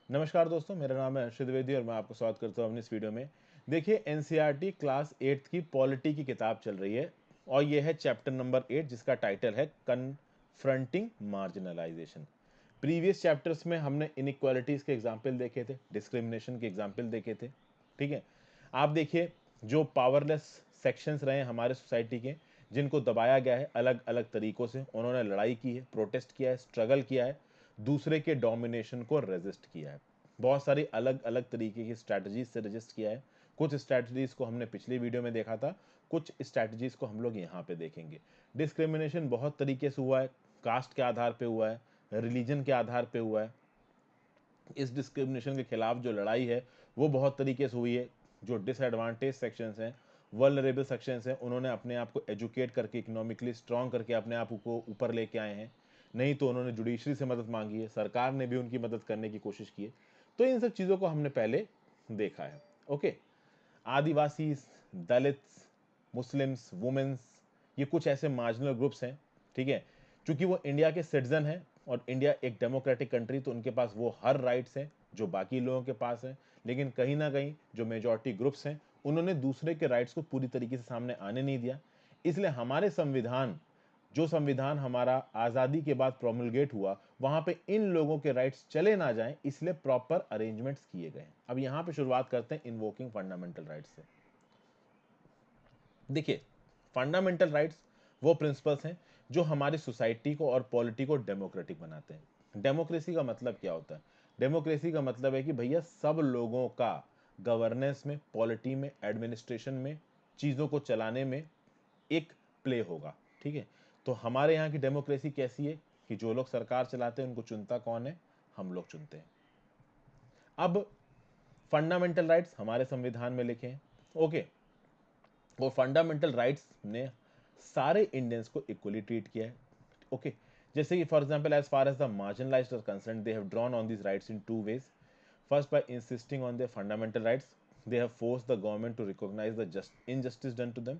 नमस्कार दोस्तों, मेरा नाम है अर्षद द्विवेदी और मैं आपको स्वागत करता हूँ अपनी इस वीडियो में। देखिए, एनसीईआरटी क्लास 8 की पॉलिटी की किताब चल रही है और ये है चैप्टर नंबर 8 जिसका टाइटल है कन्फ्रंटिंग मार्जिनलाइजेशन। प्रीवियस चैप्टर्स में हमने इनइक्वालिटीज़ के एग्जाम्पल देखे थे, डिस्क्रिमिनेशन के एग्जाम्पल देखे थे। ठीक है, आप देखिए, जो पावरलेस सेक्शंस रहे हैं हमारे सोसाइटी के, जिनको दबाया गया है अलग अलग तरीक़ों से, उन्होंने लड़ाई की है, प्रोटेस्ट किया है, स्ट्रगल किया है, दूसरे के डोमिनेशन को रेजिस्ट किया है। बहुत सारी अलग अलग तरीके की स्ट्रैटेजीज से रेजिस्ट किया है। कुछ स्ट्रैटेजीज को हमने पिछली वीडियो में देखा था, कुछ स्ट्रैटेजीज को हम लोग यहाँ पे देखेंगे। डिस्क्रिमिनेशन बहुत तरीके से हुआ है, कास्ट के आधार पे हुआ है, रिलीजन के आधार पे हुआ है। इस डिस्क्रिमिनेशन के खिलाफ जो लड़ाई है वो बहुत तरीके से हुई है। जो डिसएडवांटेज सेक्शंस हैं, वल्नरेबल सेक्शंस हैं, उन्होंने अपने आप को एजुकेट करके, इकोनॉमिकली स्ट्रांग करके अपने आप को ऊपर लेके आए हैं। नहीं तो उन्होंने जुडिशरी से मदद मांगी है, सरकार ने भी उनकी मदद करने की कोशिश की है। तो इन सब चीज़ों को हमने पहले देखा है। ओके, आदिवासी, दलित्स, मुस्लिम्स, वुमेन्स, ये कुछ ऐसे मार्जिनल ग्रुप्स हैं। ठीक है, चूंकि वो इंडिया के सिटीजन हैं और इंडिया एक डेमोक्रेटिक कंट्री, तो उनके पास वो हर राइट्स हैं जो बाकी लोगों के पास हैं। लेकिन कहीं ना कहीं जो मेजॉरिटी ग्रुप्स हैं, उन्होंने दूसरे के राइट्स को पूरी तरीके से सामने आने नहीं दिया। इसलिए हमारे संविधान, जो संविधान हमारा आज़ादी के बाद प्रोमulgate हुआ, वहां पे इन लोगों के राइट्स चले ना जाएं, इसलिए प्रॉपर अरेंजमेंट्स किए गए। अब यहां पे शुरुआत करते हैं इन्वोकिंग फंडामेंटल राइट्स से। देखिए, फंडामेंटल राइट्स वो प्रिंसिपल्स हैं जो हमारी सोसाइटी को और पॉलिटी को डेमोक्रेटिक बनाते हैं। डेमोक्रेसी का मतलब क्या होता है? डेमोक्रेसी का मतलब है कि भैया सब लोगों का गवर्नेंस में, पॉलिटी में, एडमिनिस्ट्रेशन में, चीज़ों को चलाने में एक प्ले होगा। ठीक है, तो हमारे यहाँ की डेमोक्रेसी कैसी है कि जो लोग सरकार चलाते हैं उनको चुनता कौन है? हम लोग चुनते हैं। अब फंडामेंटल राइट्स हमारे संविधान में लिखे हैं। ओके, वो फंडामेंटल राइट्स ने सारे इंडियंस को इक्वली ट्रीट किया है। ओके, जैसे कि for example, as far as the marginalised are concerned, they have drawn on these rights in two ways. First, by insisting on their fundamental rights, they have forced the government to recognize the injustice done to them.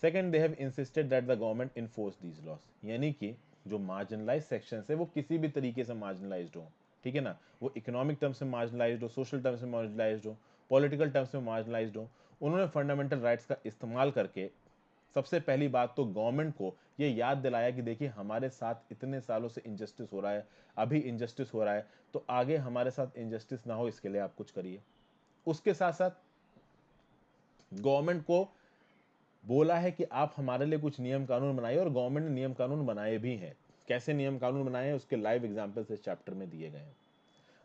Second, they have insisted that the government enforce these laws. यानी कि जो marginalized sections है वो किसी भी तरीके से marginalized हो, ठीक है ना, वो इकोनॉमिक टर्म से मार्जिनलाइज्ड हो, सोशल टर्म से मार्जिनलाइज्ड हो, पॉलिटिकल टर्म से मार्जिनलाइज्ड हो, उन्होंने फंडामेंटल राइट्स का इस्तेमाल करके सबसे पहली बात तो गवर्नमेंट को ये याद दिलाया कि देखिए, हमारे साथ इतने सालों से इनजस्टिस हो रहा है, अभी इनजस्टिस हो रहा है, तो आगे हमारे साथ इनजस्टिस ना हो इसके लिए आप कुछ करिए। उसके साथ साथ गवर्नमेंट को बोला है कि आप हमारे लिए कुछ नियम कानून बनाइए, और गवर्नमेंट ने नियम कानून बनाए भी हैं। कैसे नियम कानून बनाए हैं उसके लाइव एग्जाम्पल्स इस चैप्टर में दिए गए हैं।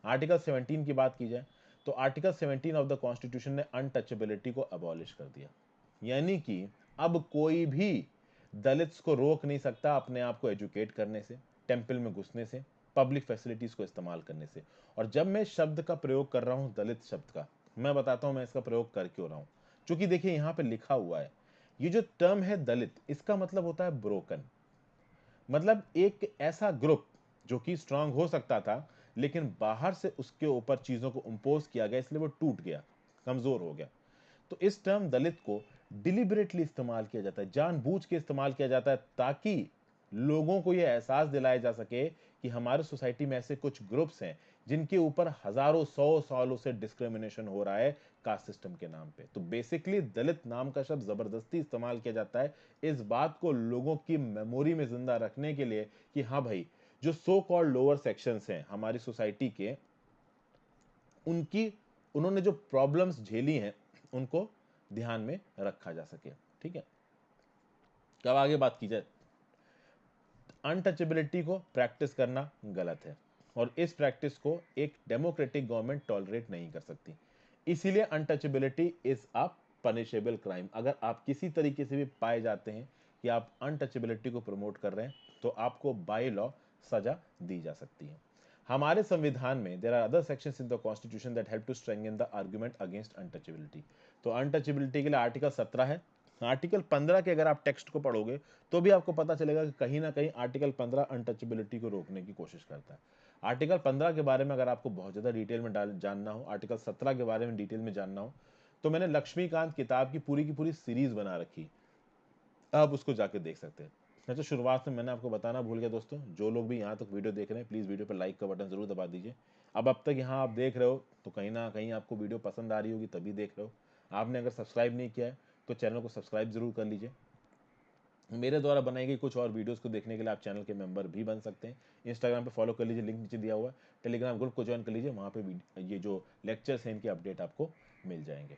आर्टिकल 17 की बात की जाए तो आर्टिकल 17 ऑफ द कॉन्स्टिट्यूशन ने अनटचेबिलिटी को अबॉलिश कर दिया। यानी कि अब कोई भी दलित्स को रोक नहीं सकता अपने आप को एजुकेट करने से, टेंपल में घुसने से, पब्लिक फैसिलिटीज को इस्तेमाल करने से। और जब मैं शब्द का प्रयोग कर रहा हूं, दलित शब्द का, मैं बताता हूं मैं इसका प्रयोग कर क्यों रहा हूं। क्योंकि देखिए, यहां पे लिखा हुआ है, ये जो टर्म है दलित, इसका मतलब होता है ब्रोकन। मतलब एक ऐसा ग्रुप जो कि स्ट्रांग हो सकता था, लेकिन बाहर से उसके ऊपर चीजों को इंपोज किया गया, इसलिए वो टूट गया, कमजोर हो गया। तो इस टर्म दलित को डिलिबरेटली इस्तेमाल किया जाता है, जानबूझ के इस्तेमाल किया जाता है, ताकि लोगों को यह एहसास दिलाया जा सके कि हमारे सोसाइटी में ऐसे कुछ ग्रुप्स हैं जिनके ऊपर हजारों, 100 सालों से डिस्क्रिमिनेशन हो रहा है कास्ट सिस्टम के नाम पे। तो बेसिकली दलित नाम का शब्द जबरदस्ती इस्तेमाल किया जाता है इस बात को लोगों की मेमोरी में जिंदा रखने के लिए कि हाँ भाई, जो सो कॉल्ड लोअर सेक्शंस हैं हमारी सोसाइटी के, उनकी, उन्होंने जो प्रॉब्लम्स झेली हैं उनको ध्यान में रखा जा सके। ठीक है, अब आगे बात की जाए, अनटचेबिलिटी को प्रैक्टिस करना गलत है और इस प्रैक्टिस को एक डेमोक्रेटिक गवर्नमेंट टॉलरेट नहीं कर सकती। इसीलिए untouchability is a punishable crime. अगर आप किसी तरीके से भी पाए जाते हैं कि आप अनटचेबिलिटी को प्रमोट कर रहे हैं, तो आपको बाय लॉ सजा दी जा सकती है। हमारे संविधान में there are other sections in the constitution that help to strengthen the argument against untouchability. तो अनटचेबिलिटी के लिए आर्टिकल 17 है। आर्टिकल 15 के अगर आप टेक्स्ट को पढ़ोगे तो भी आपको पता चलेगा कि कहीं ना कहीं आर्टिकल 15 अनटचेबिलिटी को रोकने की कोशिश करता है। आर्टिकल 15 के बारे में अगर आपको बहुत ज़्यादा डिटेल में जानना हो, आर्टिकल 17 के बारे में डिटेल में जानना हो, तो मैंने लक्ष्मीकांत किताब की पूरी सीरीज बना रखी, आप उसको जाकर देख सकते हैं। अच्छा, शुरुआत में मैंने आपको बताना भूल गया दोस्तों, जो लोग भी यहाँ तक वीडियो देख रहे हैं प्लीज़ वीडियो पर लाइक का बटन ज़रूर दबा दीजिए। अब तक यहाँ आप देख रहे हो तो कहीं ना कहीं आपको वीडियो पसंद आ रही होगी तभी देख रहे हो। आपने अगर सब्सक्राइब नहीं किया है तो चैनल को सब्सक्राइब जरूर कर लीजिए। मेरे द्वारा बनाई गई कुछ और वीडियोस को देखने के लिए आप चैनल के मेंबर भी बन सकते हैं। इंस्टाग्राम पे फॉलो कर लीजिए, लिंक नीचे दिया हुआ है। टेलीग्राम ग्रुप को ज्वाइन कर लीजिए, वहाँ पे ये जो लेक्चर्स हैं इनके अपडेट आपको मिल जाएंगे।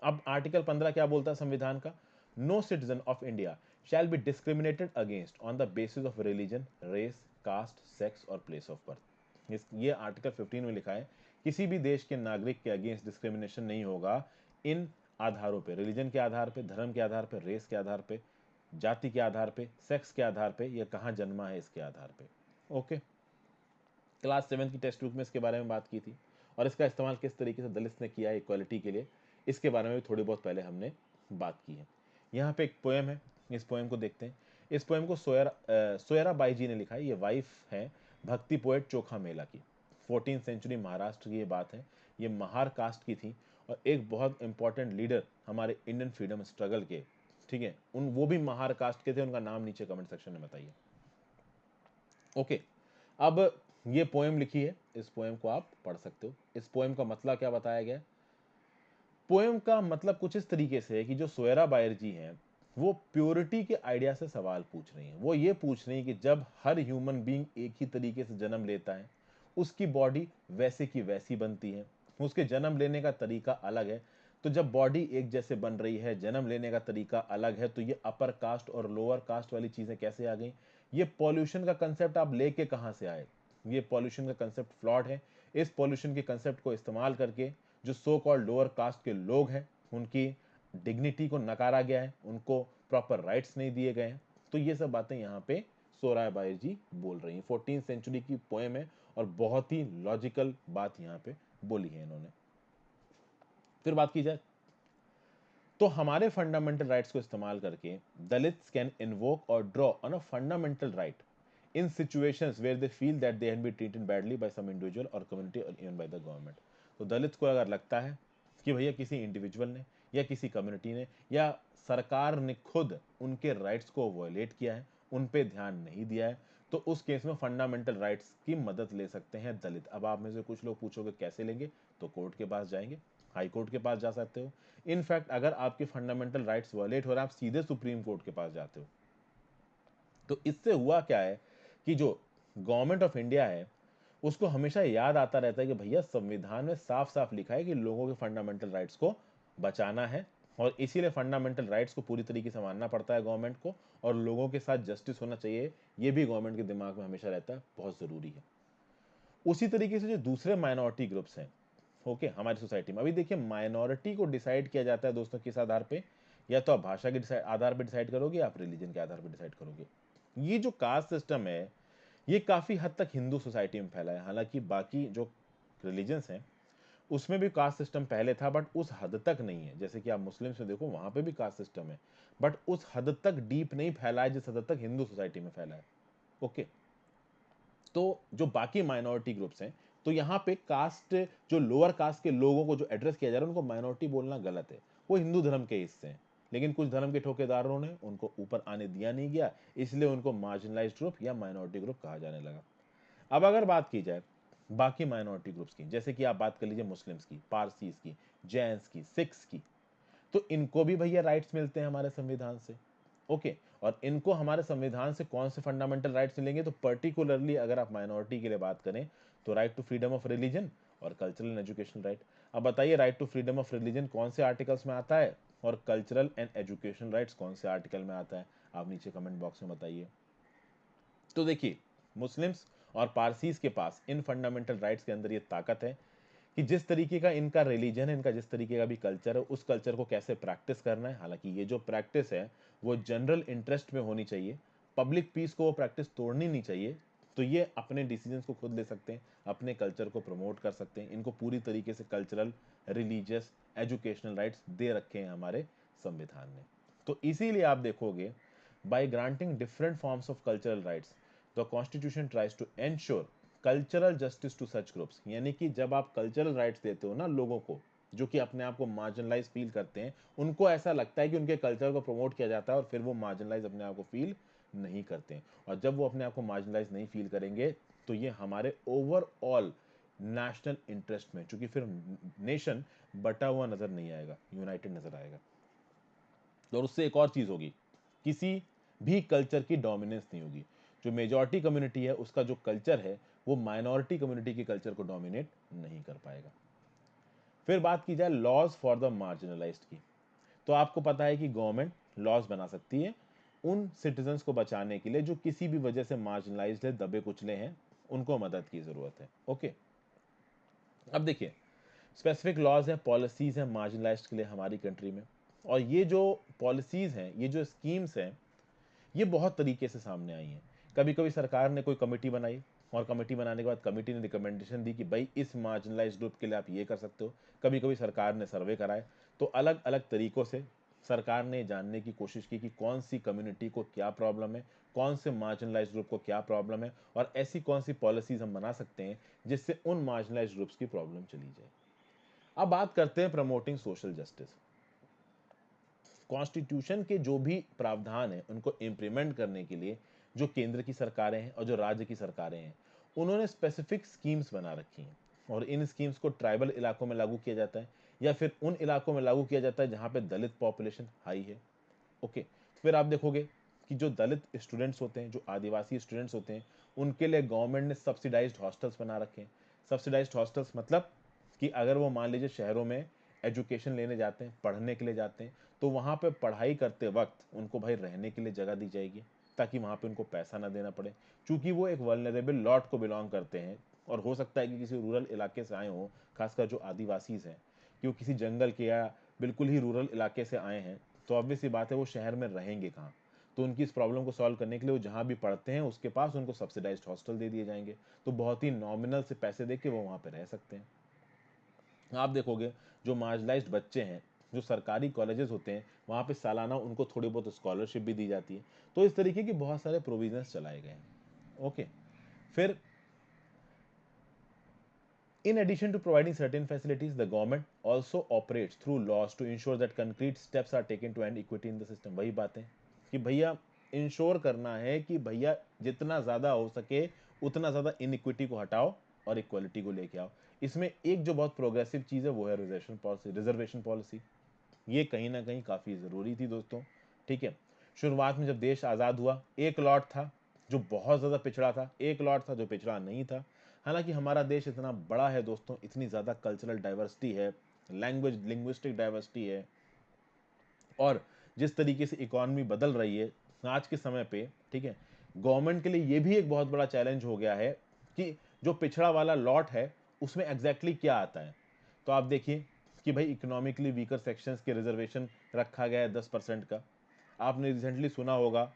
अब आर्टिकल 15 क्या बोलता है संविधान का? No citizen of India shall be discriminated against on the basis of religion, race, caste, sex और प्लेस ऑफ बर्थ। ये आर्टिकल 15 में लिखा है, किसी भी देश के नागरिक के अगेंस्ट डिस्क्रिमिनेशन नहीं होगा इन आधारों पे, रिलीजन के आधार पे, धर्म के आधार पे, रेस के आधार पे, जाति के आधार पे, सेक्स के आधार पे, या कहाँ जन्मा है इसके आधार पे। ओके, क्लास 7 की टेक्स्ट बुक में इसके बारे में बात की थी, और इसका इस्तेमाल किस तरीके से दलित ने किया है इक्वालिटी के लिए, इसके बारे में भी थोड़ी बहुत पहले हमने बात की है। यहाँ पे एक पोएम है, इस पोएम को देखते हैं। इस पोएम को सोयरा बाई जी ने लिखा है। ये वाइफ है भक्ति पोएट चोखा मेला की। 14th सेंचुरी महाराष्ट्र की ये बात है। ये महार कास्ट की थी और एक बहुत इंपॉर्टेंट लीडर हमारे इंडियन फ्रीडम स्ट्रगल के, ठीक है, वो भी महार कास्ट के थे। उनका नाम नीचे कमेंट सेक्शन में बताइए। ओके, अब ये पोएम लिखी है, इस पोएम को आप पढ़ सकते हो। इस पोएम का मतलब क्या बताया गया? पोएम का मतलब कुछ इस तरीके से है कि जो सोयरा बायर जी हैं वो प्योरिटी के आइडिया से सवाल पूछ रही हैं। वो ये पूछ रही हैं कि जब हर ह्यूमन बीइंग एक ही तरीके से जन्म लेता है, उसकी बॉडी वैसे की वैसी बनती है, उसके जन्म लेने का तरीका अलग है। तो जब बॉडी एक जैसे बन रही है, जन्म लेने का तरीका अलग है, तो ये अपर कास्ट और लोअर कास्ट वाली चीजें कैसे आ गई? ये पॉल्यूशन का कंसेप्ट आप लेके कहां से आए? ये पॉल्यूशन का कंसेप्ट फ्लॉड है। इस पॉल्यूशन के कंसेप्ट को इस्तेमाल करके जो सो कॉल्ड लोअर कास्ट के लोग हैं उनकी डिग्निटी को नकारा गया है, उनको प्रॉपर राइट्स नहीं दिए गए हैं। तो ये सब बातें यहाँ पे सोहराबाई जी बोल रही हैं। 14th सेंचुरी की पोएम है और बहुत ही लॉजिकल बात यहाँ पे बोली है इन्होंने। फिर बात की जाए तो हमारे फंडामेंटल राइट्स को इस्तेमाल करके दलित्स कैन इन्वोक और draw on a fundamental right in situations where they feel that they have been treated badly by some individual or community or even by the government। तो दलित को अगर लगता है कि भैया किसी इंडिविजुअल ने या किसी कम्युनिटी ने या सरकार ने खुद उनके राइट्स को वायलेट किया है, उन पे ध्यान नहीं दिया है, तो उस केस में फंडामेंटल राइट्स की मदद ले सकते हैं दलित। अब आप में से कुछ लोग पूछोगे कैसे लेंगे, तो कोर्ट के पास जाएंगे, हाई कोर्ट के पास जा सकते हो। इनफैक्ट अगर आपके फंडामेंटल राइट्स वायलेट हो रहे हैं, आप सीधे सुप्रीम कोर्ट के पास जाते हो। तो इससे हुआ क्या है कि जो गवर्नमेंट ऑफ इंडिया है उसको हमेशा याद आता रहता है कि भैया संविधान में साफ साफ लिखा है कि लोगों के फंडामेंटल राइट्स को बचाना है, और इसीलिए फंडामेंटल राइट्स को पूरी तरीके से मानना पड़ता है गवर्नमेंट को, और लोगों के साथ जस्टिस होना चाहिए, ये भी गवर्नमेंट के दिमाग में हमेशा रहता है, बहुत जरूरी है। उसी तरीके से जो दूसरे माइनॉरिटी ग्रुप्स हैं ओके हमारी सोसाइटी में, अभी देखिए माइनॉरिटी को डिसाइड किया जाता है दोस्तों किस आधार पे? या तो आप भाषा के आधार पे डिसाइड करोगे, आप रिलीजन के आधार पे डिसाइड करोगे। ये जो कास्ट सिस्टम है ये काफी हद तक हिंदू सोसाइटी में फैला है। हालांकि बाकी जो रिलीजन्स हैं उसमें भी कास्ट सिस्टम पहले था, बट उस हद तक नहीं है। जैसे कि आप मुस्लिम्स में देखो, वहां पे भी कास्ट सिस्टम है, बट उस हद तक डीप नहीं फैला है जिस हद तक हिंदू सोसाइटी में फैला है। ओके, तो जो बाकी माइनॉरिटी ग्रुप्स हैं, तो यहाँ पे कास्ट, जो लोअर कास्ट के लोगों को जो एड्रेस किया जा रहा है उनको माइनॉरिटी बोलना गलत है। वो हिंदू धर्म के हिस्से हैं, लेकिन कुछ धर्म के ठेकेदारों ने उनको ऊपर आने दिया नहीं गया, इसलिए उनको मार्जिनलाइज्ड ग्रुप या माइनॉरिटी ग्रुप कहा जाने लगा। अब अगर बात की जाए बाकी माइनॉरिटी ग्रुप्स की, जैसे कि आप बात कर लीजिए मुस्लिम्स की, पारसीज की, जैन्स की, सिख्स की, तो इनको भी भैया राइट्स मिलते हैं हमारे संविधान से। ओके, और इनको हमारे संविधान से कौन से फंडामेंटल राइट्स मिलेंगे? तो पर्टिकुलरली अगर आप माइनॉरिटी के लिए बात करें तो right to freedom of religion और कल्चरल एंड एजुकेशन राइट। अब बताइए right to freedom of religion कौन से आर्टिकल्स में आता है और कल्चरल एंड एजुकेशन राइट्स कौन से आर्टिकल में आता है? आप नीचे कमेंट बॉक्स में बताइए। तो देखिए मुस्लिम्स और पारसीज के पास इन फंडामेंटल राइट्स के अंदर ये ताकत है कि जिस तरीके का इनका रिलीजन है, इनका जिस तरीके का भी कल्चर है, उस कल्चर को कैसे प्रैक्टिस करना है। हालांकि ये जो प्रैक्टिस है वो जनरल इंटरेस्ट में होनी चाहिए, पब्लिक पीस को वो प्रैक्टिस तोड़नी नहीं चाहिए। तो ये अपने डिसीजंस को खुद ले सकते हैं, अपने कल्चर को प्रमोट कर सकते हैं। इनको पूरी तरीके से कल्चरल, रिलीजियस, एजुकेशनल राइट्स दे रखे हैं हमारे संविधान ने। तो इसीलिए आप देखोगे by granting different forms of cultural rights the constitution tries to ensure cultural justice to such groups. यानी कि जब आप कल्चरल राइट्स देते हो ना लोगों को जो कि अपने आप को मार्जिनलाइज फील करते हैं, उनको ऐसा लगता है कि उनके कल्चर को प्रमोट किया जाता है और फिर वो मार्जिनलाइज अपने आप को फील नहीं करते हैं। और जब वो अपने आप को मार्जिनलाइज नहीं फील करेंगे तो ये हमारे ओवरऑल नेशनल इंटरेस्ट में, चूंकि फिर नेशन बटा हुआ नजर नहीं आएगा, यूनाइटेड नजर आएगा। और उससे एक और चीज होगी, किसी भी कल्चर की डोमिनेंस नहीं होगी। जो मेजॉरिटी कम्युनिटी है उसका जो कल्चर है वो माइनॉरिटी कम्युनिटी के कल्चर को डोमिनेट नहीं कर पाएगा। फिर बात की जाए लॉज फॉर द मार्जिनलाइज्ड की, तो आपको पता है कि गवर्नमेंट लॉज बना सकती है उन सिटीजन्स को बचाने के लिए जो किसी भी वजह से मार्जिनलाइज्ड है, दबे कुचले हैं, उनको मदद की जरूरत है। ओके, अब देखिए स्पेसिफिक लॉज है, पॉलिसीज हैं मार्जिनलाइज्ड के लिए हमारी कंट्री में। और ये जो पॉलिसीज हैं, ये जो स्कीम्स हैं, ये बहुत तरीके से सामने आई हैं। कभी कभी सरकार ने कोई कमेटी बनाई और कमेटी बनाने के बाद कमेटी ने रिकमेंडेशन दी कि भाई इस मार्जिनलाइज्ड ग्रुप के लिए आप ये कर सकते हो। कभी कभी सरकार ने सर्वे कराए। तो अलग अलग तरीकों से सरकार ने जानने की कोशिश की कि कौन सी कम्युनिटी को क्या प्रॉब्लम है, कौन से मार्जिनलाइज्ड ग्रुप को क्या प्रॉब्लम है, और ऐसी कौन सी पॉलिसीज हम बना सकते हैं जिससे उन मार्जिनलाइज्ड ग्रुप्स की प्रॉब्लम चली जाए। अब बात करते हैं प्रमोटिंग सोशल जस्टिस। कॉन्स्टिट्यूशन के जो भी प्रावधान है उनको इम्प्लीमेंट करने के लिए जो केंद्र की सरकारें हैं और जो राज्य की सरकारें हैं, उन्होंने स्पेसिफिक स्कीम्स बना रखी हैं। और इन स्कीम्स को ट्राइबल इलाकों में लागू किया जाता है या फिर उन इलाकों में लागू किया जाता है जहां पे दलित पॉपुलेशन हाई है। ओके, फिर आप देखोगे कि जो दलित स्टूडेंट्स होते हैं, जो आदिवासी स्टूडेंट्स होते हैं, उनके लिए गवर्नमेंट ने सब्सिडाइज्ड हॉस्टल्स बना रखे हैं। सब्सिडाइज्ड हॉस्टल्स मतलब कि अगर वो मान लीजिए शहरों में एजुकेशन लेने जाते हैं, पढ़ने के लिए जाते हैं, तो वहाँ पे पढ़ाई करते वक्त उनको भाई रहने के लिए जगह दी जाएगी ताकि वहाँ पे उनको पैसा ना देना पड़े। क्योंकि वो एक वल्नरेबल लॉट को बिलोंग करते हैं और हो सकता है कि किसी रूरल इलाके से आए हों, खासकर जो आदिवासीज हैं, कि वो किसी जंगल के या बिल्कुल ही रूरल इलाके से आए हैं, तो ऑब्वियस सी बात है वो शहर में रहेंगे कहाँ। तो उनकी इस प्रॉब्लम को सॉल्व करने के लिए वो जहाँ भी पढ़ते हैं उसके पास उनको सब्सिडाइज्ड हॉस्टल दे दिए जाएंगे। तो बहुत ही नॉमिनल से पैसे दे के वो वहाँ पे रह सकते हैं। आप देखोगे जो मार्जिनलाइज्ड बच्चे हैं, जो सरकारी कॉलेजेस होते हैं, वहाँ पे सालाना उनको थोड़ी बहुत स्कॉलरशिप भी दी जाती है। तो इस तरीके की बहुत सारे प्रोविजंस चलाए गए हैं। ओके, फिर in addition to providing certain facilities, the government also operates through laws to ensure that concrete steps are taken to end equity in the system। वही बात है कि भैया इंश्योर करना है कि भैया जितना ज़्यादा हो सके उतना ज़्यादा इनइक्विटी को हटाओ और इक्वलिटी को लेके आओ। इसमें एक जो बहुत प्रोग्रेसिव चीज़ है वो है रिजर्वेशन पॉलिसी। ये कहीं ना कहीं काफ़ी ज़रूरी थी दोस्तों। ठीक है, शुरुआत में जब देश आज़ाद हुआ, एक लॉट था जो बहुत ज़्यादा पिछड़ा था, एक लॉट था जो पिछड़ा नहीं था। हालांकि हमारा देश इतना बड़ा है दोस्तों, इतनी ज़्यादा कल्चरल डाइवर्सिटी है, लैंग्वेज लिंग्विस्टिक डाइवर्सिटी है, और जिस तरीके से इकॉनमी बदल रही है आज के समय पे, ठीक है, गवर्नमेंट के लिए ये भी एक बहुत बड़ा चैलेंज हो गया है कि जो पिछड़ा वाला लॉट है उसमें एग्जैक्टली क्या आता है। तो आप देखिए कि भाई इकोनॉमिकली वीकर सेक्शंस के रिजर्वेशन रखा गया है 10% का। आपने रिसेंटली सुना होगा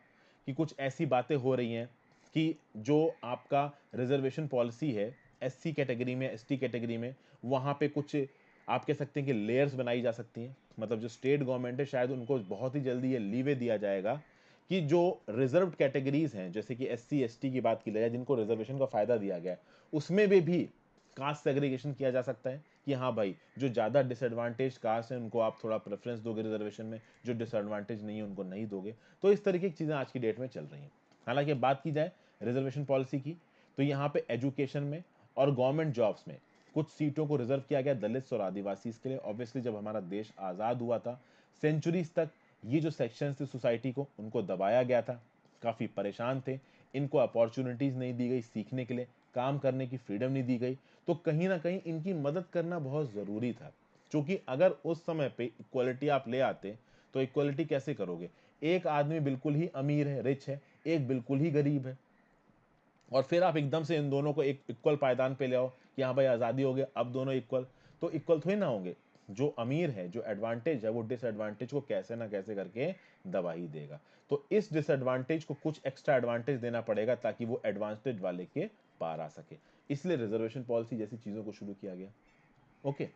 कि कुछ ऐसी बातें हो रही हैं कि जो आपका रिजर्वेशन पॉलिसी है एससी कैटेगरी में, एसटी कैटेगरी में, वहाँ पे कुछ आप कह सकते हैं कि लेयर्स बनाई जा सकती हैं। मतलब जो स्टेट गवर्नमेंट है शायद उनको बहुत ही जल्दी ये लीवे दिया जाएगा कि जो रिजर्व्ड कैटेगरीज हैं, जैसे कि एससी एसटी की बात की जाए जिनको रिजर्वेशन का फायदा दिया गया है, उसमें भी कास्ट सेग्रीगेशन किया जा सकता है कि हाँ भाई जो ज़्यादा डिसएडवांटेज कास्ट है उनको आप थोड़ा प्रेफरेंस दोगे रिजर्वेशन में, जो डिसएडवांटेज नहीं है उनको नहीं दोगे। तो इस तरीके की चीज़ें आज की डेट में चल रही हैं। हालांकि बात की जाए रिजर्वेशन पॉलिसी की, तो यहाँ पे एजुकेशन में और गवर्नमेंट जॉब्स में कुछ सीटों को रिजर्व किया गया दलित और आदिवासी के लिए। ऑब्वियसली जब हमारा देश आज़ाद हुआ था, सेंचुरीज तक ये जो सेक्शंस थे सोसाइटी को, उनको दबाया गया था, काफ़ी परेशान थे, इनको अपॉर्चुनिटीज़ नहीं दी गई सीखने के लिए, काम करने की फ्रीडम नहीं दी गई। तो कहीं ना कहीं इनकी मदद करना बहुत ज़रूरी था, क्योंकि अगर उस समय पे इक्वलिटी आप ले आते तो इक्वलिटी कैसे करोगे? एक आदमी बिल्कुल ही अमीर है, रिच है, एक बिल्कुल ही गरीब है, और फिर आप एकदम से इन दोनों को एक इक्वल पायदान पे ले आओ कि हाँ भाई आज़ादी हो गया अब दोनों इक्वल, तो इक्वल थोड़ी ना होंगे। जो अमीर है, जो एडवांटेज है, वो डिसएडवांटेज को कैसे ना कैसे करके दबा ही देगा। तो इस डिसएडवांटेज को कुछ एक्स्ट्रा एडवांटेज देना पड़ेगा ताकि वो एडवांटेज वाले के पार आ सके। इसलिए रिजर्वेशन पॉलिसी जैसी चीजों को शुरू किया गया। ओके,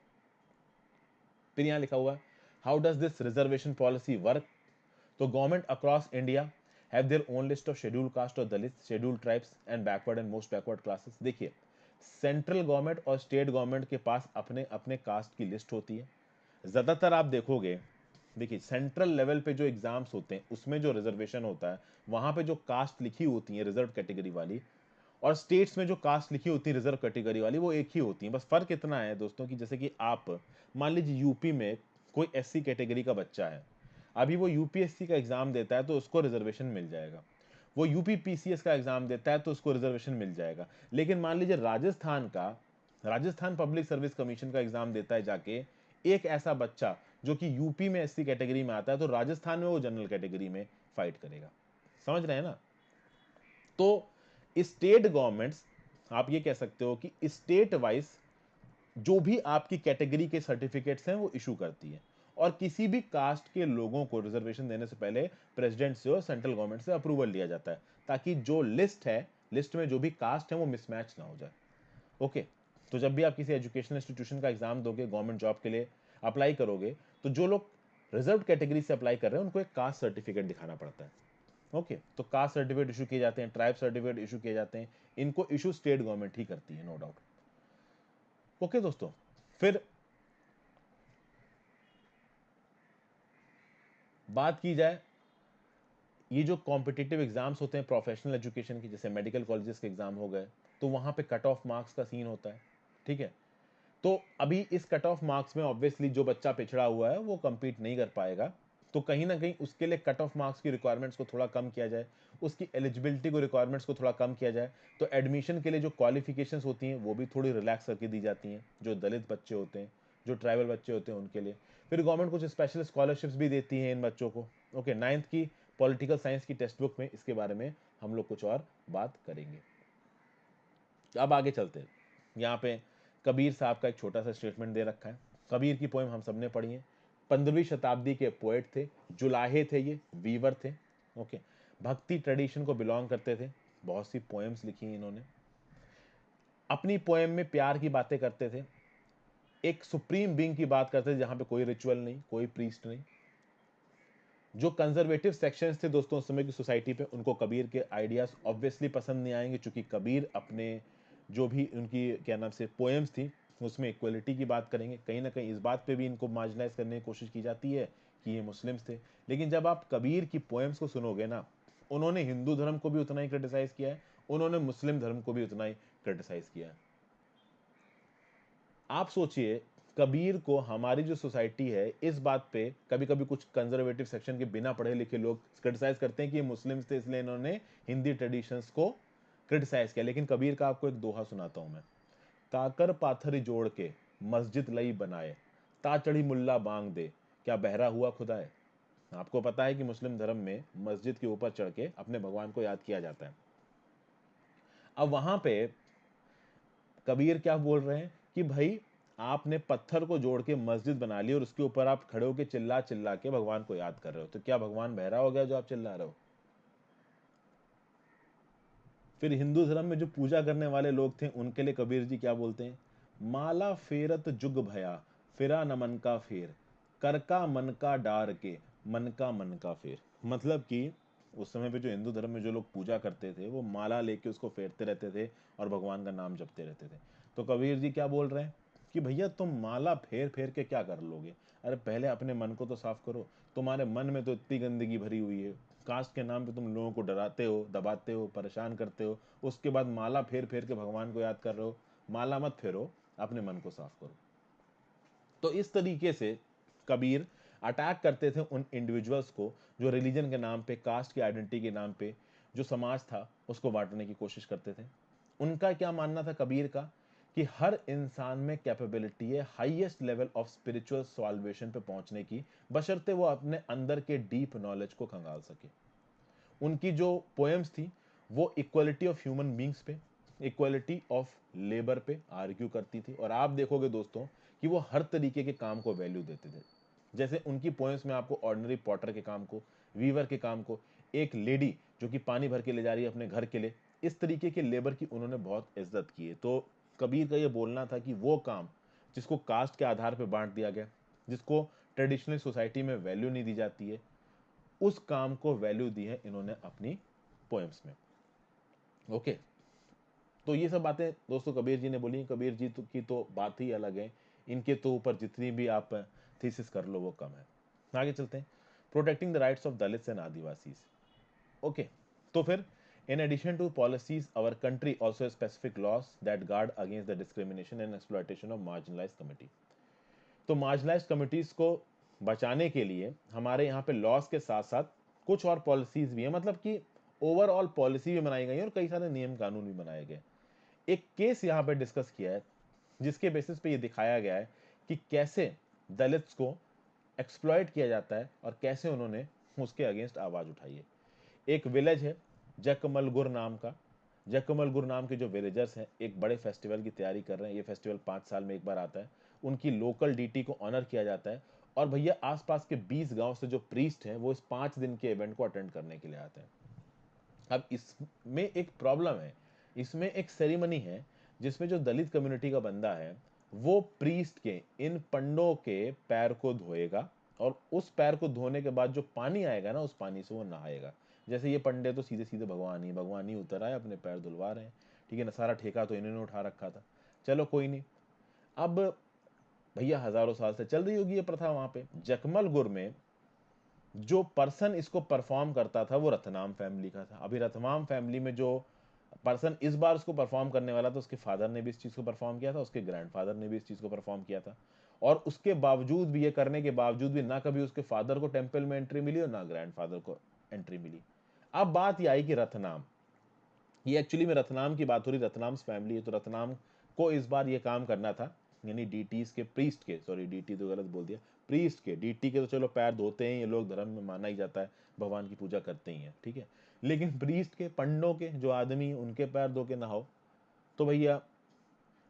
फिर यहाँ लिखा हुआ है how does this reservation policy work. तो government across India have their own list of scheduled caste और Dalit, scheduled tribes and backward and most backward classes। देखिए सेंट्रल गवर्नमेंट और स्टेट गवर्नमेंट के पास अपने अपने कास्ट की लिस्ट होती है। ज्यादातर आप देखोगे देखिए सेंट्रल लेवल पे जो एग्जाम्स होते हैं उसमें जो रिजर्वेशन होता है, वहां पे जो कास्ट लिखी होती है रिजर्व कैटेगरी वाली, और स्टेट्स में जो कास्ट लिखी होती है रिजर्व कैटेगरी वाली, वो एक ही होती है। बस फर्क इतना है दोस्तों कि जैसे कि आप मान लीजिए यूपी में कोई एससी कैटेगरी का बच्चा है, अभी वो यूपीएससी का एग्जाम देता है तो उसको रिजर्वेशन मिल जाएगा, वो यूपी पीसीएस का एग्जाम देता है तो उसको रिजर्वेशन मिल जाएगा। लेकिन मान लीजिए राजस्थान पब्लिक सर्विस कमीशन का एग्जाम देता है जाके एक ऐसा बच्चा जो कि यूपी में एससी कैटेगरी में आता है, तो राजस्थान में वो जनरल कैटेगरी में फाइट करेगा। समझ रहे हैं ना? तो स्टेट गवर्नमेंट्स, आप ये कह सकते हो कि स्टेट वाइज जो भी आपकी कैटेगरी के सर्टिफिकेट्स हैं वो इशू करती है, और किसी भी कास्ट के लोगों को रिजर्वेशन देने से पहले प्रेसिडेंट से और सेंट्रल गवर्नमेंट से अप्रूवल लिया जाता है, ताकि जो लिस्ट है, लिस्ट में जो भी कास्ट है वो मिसमैच ना हो जाए। ओके, तो जब भी आप किसी एजुकेशनल इंस्टीट्यूशन का एग्जाम दोगे, गवर्नमेंट जॉब के लिए अप्लाई करोगे, तो जो लोग रिजर्व कैटेगरी से अप्लाई कर रहे हैं उनको एक कास्ट सर्टिफिकेट दिखाना पड़ता है। ओके, तो कास्ट सर्टिफिकेट इशू किए जाते हैं, ट्राइब सर्टिफिकेट इशू किए जाते हैं, इनको इशू स्टेट गवर्नमेंट ही करती है, नो डाउट। ओके दोस्तों, फिर बात की जाए, ये जो कॉम्पिटिटिव एग्जाम्स होते हैं प्रोफेशनल एजुकेशन की, जैसे मेडिकल कॉलेजेस के एग्जाम हो गए, तो वहां पे कट ऑफ मार्क्स का सीन होता है। ठीक है, तो अभी इस कट ऑफ मार्क्स में ऑब्वियसली जो बच्चा पिछड़ा हुआ है वो compete नहीं कर पाएगा, तो कहीं ना कहीं उसके लिए कट ऑफ मार्क्स की रिक्वायरमेंट्स को थोड़ा कम किया जाए, उसकी एलिजिबिलिटी को रिक्वायरमेंट्स को थोड़ा कम किया जाए। तो एडमिशन के लिए जो क्वालिफिकेशंस होती हैं वो भी थोड़ी रिलैक्स करके दी जाती हैं, जो दलित बच्चे होते हैं, जो ट्राइबल बच्चे होते हैं उनके लिए। फिर गवर्नमेंट कुछ स्पेशल स्कॉलरशिप्स भी देती है इन बच्चों को। ओके, 9th की पॉलिटिकल साइंस की टेक्स्ट बुक में इसके बारे में हम लोग कुछ और बात करेंगे। अब आगे चलते हैं, यहाँ पे कबीर साहब का एक छोटा सा स्टेटमेंट दे रखा है। कबीर की पोएम हम सबने पढ़ी है, 15वीं शताब्दी के पोएट थे, जुलाहे थे, ये वीवर थे। ओके, भक्ति ट्रेडिशन को बिलोंग करते थे, बहुत सी पोएम्स लिखी इन्होंने। अपनी पोएम में प्यार की बातें करते थे, एक सुप्रीम बीइंग की बात करते थे जहां पे कोई रिचुअल नहीं, कोई प्रीस्ट नहीं। जो कंजर्वेटिव सेक्शंस थे दोस्तों उस समय की सोसाइटी पे, उनको कबीर के आइडियाज ऑब्वियसली पसंद नहीं आएंगे, क्योंकि कबीर अपने जो भी उनकी क्या नाम से पोएम्स थी उसमें इक्वलिटी की बात करेंगे। कहीं ना कहीं इस बात पे भी इनको मार्जिनाइज करने की कोशिश की जाती है कि ये मुस्लिम्स थे। लेकिन जब आप कबीर की पोएम्स को सुनोगे ना, उन्होंने हिंदू धर्म को भी उतना ही क्रिटिसाइज किया है, उन्होंने मुस्लिम धर्म को भी उतना ही क्रिटिसाइज किया है। आप सोचिए, कबीर को हमारी जो सोसाइटी है इस बात पे कभी कभी कुछ कंजर्वेटिव सेक्शन के बिना पढ़े लिखे लोग क्रिटिसाइज करते हैं कि ये मुस्लिम्स थे इसलिए इन्होंने हिंदी ट्रेडिशंस को क्रिटिसाइज किया। लेकिन कबीर का आपको एक दोहा सुनाता हूं मैं। काकर पाथरी जोड़ के मस्जिद लई बनाए, ता चढ़ी मुल्ला बांग दे, क्या बहरा हुआ खुदा है। आपको पता है कि मुस्लिम धर्म में मस्जिद के ऊपर चढ़ के अपने भगवान को याद किया जाता है। अब वहां पे कबीर क्या बोल रहे हैं कि भाई आपने पत्थर को जोड़ के मस्जिद बना ली और उसके ऊपर आप खड़े होकर चिल्ला चिल्ला के भगवान को याद कर रहे हो, तो क्या भगवान बहरा हो गया जो आप चिल्ला रहे हो? फिर हिंदू धर्म में जो पूजा करने वाले लोग थे उनके लिए कबीर जी क्या बोलते हैं? माला फेरत जुग भया, फिरा न मन का फेर, कर का मन का डार के, मन का फेर। मतलब कि उस समय पे जो हिंदू धर्म में जो लोग पूजा करते थे वो माला लेके उसको फेरते रहते थे और भगवान का नाम जपते रहते थे। तो कबीर जी क्या बोल रहे हैं कि भैया तुम माला फेर फेर के क्या कर लोगे? अरे पहले अपने मन को तो साफ करो, तुम्हारे मन में तो इतनी गंदगी भरी हुई है, कास्ट के नाम पे तुम लोगों को डराते हो, दबाते हो, परेशान करते हो, उसके बाद माला फेर फेर के भगवान को याद कर रहे हो। माला मत फेरो, अपने मन को साफ करो। तो इस तरीके से कबीर अटैक करते थे उन इंडिविजुअल्स को जो रिलीजन के नाम पे, कास्ट की आइडेंटिटी के नाम पे जो समाज था उसको बांटने की कोशिश करते थे। उनका क्या मानना था कबीर का कि हर इंसान में कैपेबिलिटी है highest level of spiritual solvation पे पहुंचने की, बशर्ते वो अपने अंदर के डीप नॉलेज को खंगाल सके। उनकी जो पोएम्स थी वो इक्वलिटी ऑफ ह्यूमन बींग्स पे, इक्वलिटी ऑफ लेबर पे आर्ग्यू करती थी। और आप देखोगे दोस्तों कि वो हर तरीके के काम को वैल्यू देते थे। जैसे उनकी पोएम्स में आपको ऑर्डिनरी पॉटर के काम को, वीवर के काम को, एक लेडी जो कि पानी भर के ले जा रही है अपने घर के लिए, इस तरीके के लेबर की उन्होंने बहुत इज्जत की है। तो कबीर का ये बोलना था कि वो काम जिसको कास्ट के आधार पर बांट दिया गया, जिसको ट्रेडिशनल सोसाइटी में वैल्यू नहीं दी जाती है, उस काम को वैल्यू दी है इन्होंने अपनी पोएम्स में। ओके, तो ये सब बातें दोस्तों कबीर जी ने बोली। कबीर जी की तो बात ही अलग है, इनके तो ऊपर जितनी भी आप थीसिस कर लो वो कम है। आगे चलते हैं, protecting the rights of Dalits and Adivasis. Okay, तो फिर in addition to policies our country also has specific laws that guard against the discrimination and exploitation of marginalized community। तो marginalized communities को बचाने के लिए हमारे यहाँ पे लॉस के साथ साथ कुछ और पॉलिसीज भी है, मतलब कि ओवरऑल पॉलिसी भी बनाई गई है और कई सारे नियम कानून भी बनाए गए। एक केस यहाँ पे डिस्कस किया है जिसके बेसिस पे ये दिखाया गया है कि कैसे दलित्स को एक्सप्लॉइट किया जाता है और कैसे उन्होंने उसके अगेंस्ट आवाज उठाई है। एक विलेज है जकमलगुर नाम का। जकमलगुर नाम के जो विलेजर्स हैं एक बड़े फेस्टिवल की तैयारी कर रहे हैं। ये फेस्टिवल 5 साल में एक बार आता है। उनकी लोकल डीटी को ऑनर किया जाता है और भैया आसपास के 20 गांव से जो प्रीस्ट हैं वो इस 5 दिन के इवेंट को अटेंड करने के लिए आते हैं। अब इसमें एक प्रॉब्लम है, इसमें एक सेरेमनी है जिसमें जो दलित कम्युनिटी का बंदा है वो प्रीस्ट के इन पंडों के पैर को धोएगा और उस पैर को धोने के बाद जो पानी आएगा ना उस पानी से वो नहाएगा। जैसे ये पंडे तो सीधे सीधे भगवान ही उतर आए, अपने पैर धुलवा रहे हैं, ठीक है ना, सारा ठेका तो इन्होंने उठा रखा था। चलो कोई नहीं। अब भैया हजारों साल से चल रही होगी ये प्रथा वहां पे। जकमलगुर में जो पर्सन इसको परफॉर्म करता था वो रतनाम फैमिली का था। अभी रतनाम फैमिली में जो पर्सन इस बार उसको परफॉर्म करने वाला था उसके फादर ने भी इस चीज को परफॉर्म किया था, उसके ग्रैंडफादर ने भी इस चीज को परफॉर्म किया था। और उसके बावजूद भी, ये करने के बावजूद भी, ना कभी उसके फादर को टेंपल में एंट्री मिली और ना ग्रैंडफादर को एंट्री मिली। अब बात ये आई कि रतनाम, ये एक्चुअली में रतनाम की बात हो रही, रतनाम्स फैमिली है, तो रतनाम को इस बार ये काम करना था। यानी डीटीज के प्रीस्ट के, सॉरी डीटी तो गलत बोल दिया, प्रीस्ट के, डीटी के तो चलो पैर धोते हैं, ये लोग धर्म में माना ही जाता है, भगवान की पूजा करते ही हैं, ठीक है। लेकिन प्रीस्ट के, पंडों के जो आदमी उनके पैर धो के नहाओ, तो भैया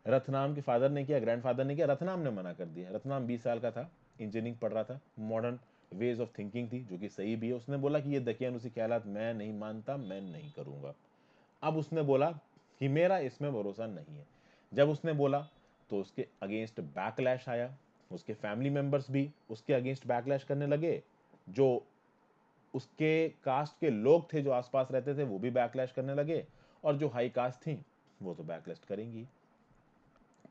रतनाम के फादर ने किया, ग्रैंडफादर ने किया, रतनाम ने मना कर दिया। रतनाम 20 साल का था, इंजीनियरिंग पढ़ रहा था, मॉडर्न वेज ऑफ थिंकिंग थी जो कि सही भी है। उसने बोला कि ये दकियानुसी ख्यालात मैं नहीं मानता, मैं नहीं करूंगा। अब उसने बोला कि मेरा इसमें भरोसा नहीं है। जब उसने बोला तो उसके अगेंस्ट बैकलैश आया, उसके फैमिली मेंबर्स भी उसके अगेंस्ट बैकलैश करने लगे, जो उसके कास्ट के लोग थे जो आसपास रहते थे वो भी बैकलैश करने लगे, और जो हाई कास्ट थी वो तो बैकलैश करेंगी।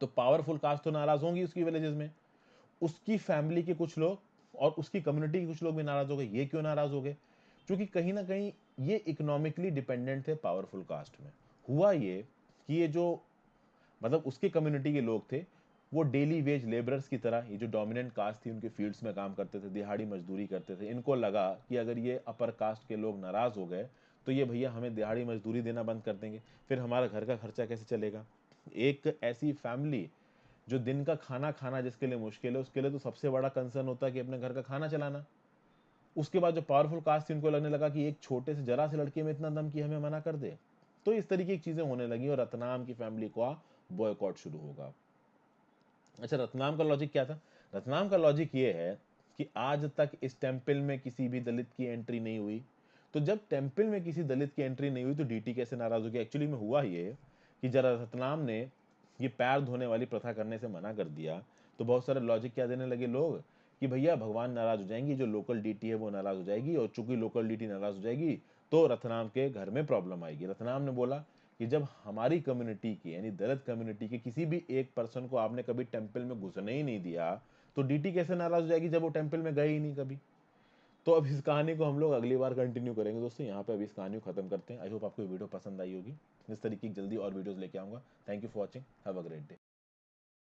तो पावरफुल कास्ट तो नाराज होंगी उसकी विलेजेस में, उसकी फैमिली के कुछ लोग और उसकी कम्युनिटी के कुछ लोग भी नाराज हो गए। ये क्यों नाराज हो गए? क्योंकि कहीं ना कहीं ये इकोनॉमिकली डिपेंडेंट थे पावरफुल कास्ट में। हुआ ये कि ये जो, मतलब उसके कम्युनिटी के लोग थे वो डेली वेज लेबरर्स की तरह, ये जो डोमिनेंट कास्ट थी उनके फील्ड्स में काम करते थे, दिहाड़ी मजदूरी करते थे। इनको लगा कि अगर ये अपर कास्ट के लोग नाराज हो गए तो ये भैया हमें दिहाड़ी मजदूरी देना बंद कर देंगे, फिर हमारा घर का खर्चा कैसे चलेगा। एक ऐसी फैमिली जो दिन का खाना खाना जिसके लिए मुश्किल है, उसके लिए तो सबसे बड़ा कंसर्न होता है कि अपने घर का खाना चलाना। उसके बाद जो पावरफुल कास्ट थी उनको लगने लगा कि एक छोटे से जरा से लड़के में इतना दम कि हमें मना कर दे। तो इस तरीके की चीजें होने लगी और रतनाम की फैमिली को बॉयकॉट शुरू होगा। अच्छा, रतनाम का लॉजिक क्या था? रतनाम का लॉजिक ये है कि आज तक इस टेम्पल में किसी भी दलित की एंट्री नहीं हुई, तो जब टेम्पल में किसी दलित की एंट्री नहीं हुई तो डीटी कैसे नाराज हो गया? एक्चुअली में हुआ ये कि जरा रतनाम ने ये पैर धोने वाली प्रथा करने से मना कर दिया, तो बहुत सारे लॉजिक क्या देने लगे लोग कि भैया भगवान नाराज हो जाएंगी, जो लोकल डीटी है वो नाराज हो जाएगी, और चूंकि लोकल डीटी नाराज हो जाएगी तो रतनाम के घर में प्रॉब्लम आएगी। रतनाम ने बोला कि जब हमारी कम्युनिटी की, यानी दलित कम्युनिटी के किसी भी एक पर्सन को आपने कभी टेंपल में घुसने ही नहीं दिया, तो डीटी कैसे नाराज हो जाएगी जब वो टेंपल में गए ही नहीं कभी। तो अब इस कहानी को हम लोग अगली बार कंटिन्यू करेंगे दोस्तों। यहाँ पे अभी इस कहानी को खत्म करते हैं। आई होप आपको वीडियो पसंद आई होगी। इस तरीके की जल्दी और वीडियोस लेके आऊंगा। Thank you for watching, have a great day.